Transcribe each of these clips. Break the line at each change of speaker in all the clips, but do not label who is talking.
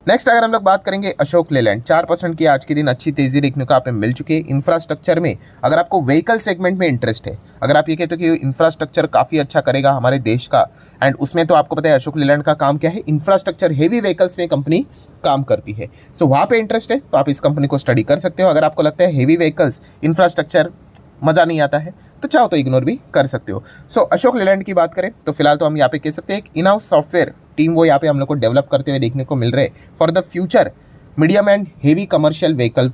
Next अगर हम लोग बात करेंगे अशोक लेलैंड, 4% की आज के दिन अच्छी तेजी देखने को आप मिल चुकी है। इंफ्रास्ट्रक्चर में अगर आपको व्हीकल सेगमेंट में इंटरेस्ट है, अगर आप ये कहते हो कि इंफ्रास्ट्रक्चर काफ़ी अच्छा करेगा हमारे देश का, एंड उसमें तो आपको पता है अशोक लेलैंड का काम क्या है, इंफ्रास्ट्रक्चर हेवी व्हीकल्स में कंपनी काम करती है। सो वहाँ पे इंटरेस्ट है तो आप इस कंपनी को स्टडी कर सकते हो। अगर आपको लगता है हेवी व्हीकल्स इंफ्रास्ट्रक्चर मज़ा नहीं आता है तो चाहो तो इग्नोर भी कर सकते हो। सो अशोक लेलैंड की बात करें तो फिलहाल तो हम यहाँ पे कह सकते हैं एक इन हाउस सॉफ्टवेयर टीम वो यहाँ पे हम लोग को डेवलप करते हुए देखने को मिल रहे for the future medium and heavy commercial vehicle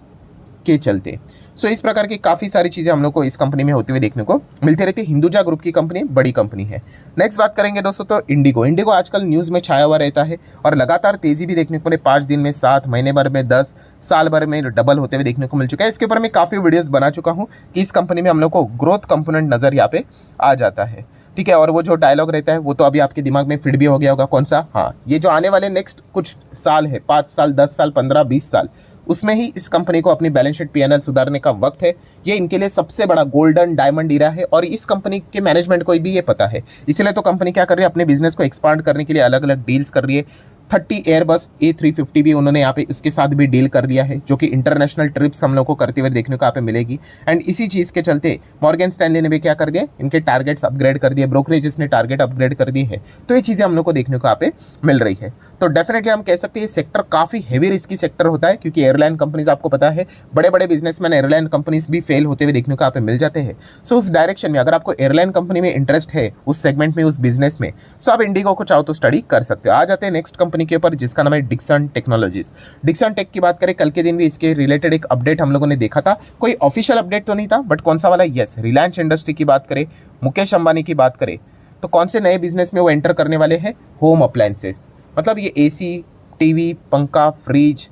के चलते। सो इस प्रकार की काफ़ी सारी चीज़ें हम लोग को इस कंपनी में होते हुए देखने को मिलती रहती है। हिंदुजा ग्रुप की कंपनी बड़ी कंपनी है। नेक्स्ट बात करेंगे दोस्तों तो इंडिगो आजकल न्यूज़ में छाया हुआ रहता है और लगातार तेज़ी भी देखने को मिले, 5 दिन में 7, महीने भर में 10, साल भर में डबल होते हुए देखने को मिल चुका है। इसके ऊपर मैं काफ़ी वीडियोज़ बना चुका हूँ कि इस कंपनी में हम लोग को ग्रोथ कंपोनेंट नज़र यहाँ पे आ जाता है। ठीक है, और वो जो डायलॉग रहता है वो तो अभी आपके दिमाग में फिट भी हो गया होगा, कौन सा? हाँ, ये जो आने वाले नेक्स्ट कुछ साल है, 5 साल, 10 साल, 15, 20 साल, उसमें ही इस कंपनी को अपनी बैलेंस शीट पीएनएल सुधारने का वक्त है। ये इनके लिए सबसे बड़ा गोल्डन डायमंड इरा है और इस कंपनी के मैनेजमेंट को भी ये पता है। इसलिए तो कंपनी क्या कर रही है, अपने बिजनेस को एक्सपांड करने के लिए अलग अलग डील्स कर रही है। 30 एयरबस A350 भी उन्होंने यहाँ पे उसके साथ भी डील कर दिया है, जो कि इंटरनेशनल ट्रिप्स हम लोग को करते हुए देखने को यहाँ पे मिलेगी। एंड इसी चीज़ के चलते मॉर्गन स्टैनली ने भी क्या कर दिया, इनके टारगेट्स अपग्रेड कर दिए, ब्रोकरेजेस ने टारगेट अपग्रेड कर दिए हैं। तो ये चीज़ें हम लोग को देखने को यहाँ पे मिल रही है। तो डेफिनेटली हम कह सकते हैं ये सेक्टर काफ़ी हेवी रिस्की सेक्टर होता है, क्योंकि एयरलाइन कंपनीज आपको पता है बड़े बड़े बिजनेसमैन एयरलाइन कंपनीज भी फेल होते हुए देखने को यहाँ पे मिल जाते हैं। सो उस डायरेक्शन में अगर आपको एयरलाइन कंपनी में इंटरेस्ट है, उस सेगमेंट में, उस बिजनेस में, सो आप इंडिगो को चाहो तो स्टडी कर सकते हो। आ जाते हैं नेक्स्ट कंपनी के ऊपर जिसका नाम है डिक्सन टेक्नोलॉजीज। डिक्सन टेक की बात करें, कल के दिन भी इसके रिलेटेड एक अपडेट हम लोगों ने देखा था। कोई ऑफिशियल अपडेट तो नहीं था, बट कौन सा वाला? यस, रिलायंस इंडस्ट्री की बात करें, मुकेश अंबानी की बात करें, तो कौन से नए बिजनेस में वो एंटर करने वाले हैं? होम अप्लायंसेस, मतलब ये एसी, टीवी, पंखा, फ्रिज,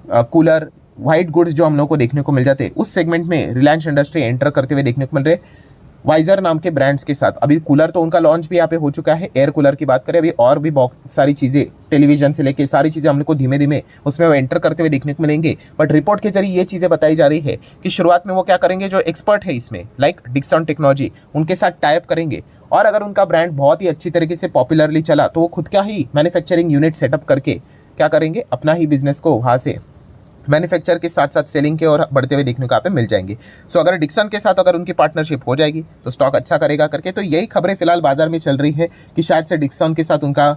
कूलर, वाइट गुड्स जो हम लोग को देखने को मिल जाते हैं, उस सेगमेंट में रिलायंस इंडस्ट्री एंटर करते हुए देखने को मिल रहे वाइजर नाम के ब्रांड्स के साथ। अभी कूलर तो उनका लॉन्च भी यहाँ पे हो चुका है, एयर कूलर की बात करें, अभी और भी बहुत सारी चीज़ें, टेलीविजन से लेके सारी चीज़ें हम लोग को धीमे धीमे उसमें वो एंटर करते हुए देखने को मिलेंगे। बट रिपोर्ट के जरिए ये चीज़ें बताई जा रही है कि शुरुआत में वो क्या करेंगे, जो एक्सपर्ट है इसमें लाइक डिक्सन टेक्नोलॉजी, उनके साथ टाइप करेंगे और अगर उनका ब्रांड बहुत ही अच्छी तरीके से पॉपुलरली चला तो वो खुद का ही मैन्युफैक्चरिंग यूनिट सेटअप करके क्या करेंगे, अपना ही बिजनेस को वहाँ से मैन्युफैक्चर के साथ साथ सेलिंग के और बढ़ते हुए देखने को यहाँ पे मिल जाएंगे। सो अगर डिक्सन के साथ अगर उनकी पार्टनरशिप हो जाएगी तो स्टॉक अच्छा करेगा करके, तो यही खबरें फिलहाल बाजार में चल रही है कि शायद से डिक्सन के साथ उनका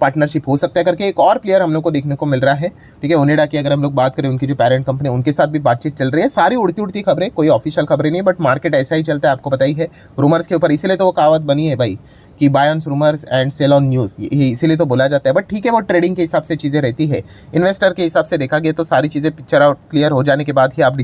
पार्टनरशिप हो सकता है करके। एक और प्लेयर हम लोग को देखने को मिल रहा है, ठीक है, ओनिडा की अगर हम लोग बात करें, उनकी जो पेरेंट कंपनी, उनके साथ भी बातचीत चल रही है। सारी उड़ती उड़ती खबरें, कोई ऑफिशियल खबरें नहीं, बट मार्केट ऐसा ही चलता है, आपको पता ही है, रूमर्स के ऊपर। इसीलिए तो वो कहावत बनी है भाई कि buy on rumours and sell on news, ये इसीलिए तो बोला जाता है। बट ठीक है, वो ट्रेडिंग के हिसाब से चीज़ें रहती है, इन्वेस्टर के हिसाब से देखा गया तो सारी चीज़ें पिक्चर आउट क्लियर हो जाने के बाद ही आप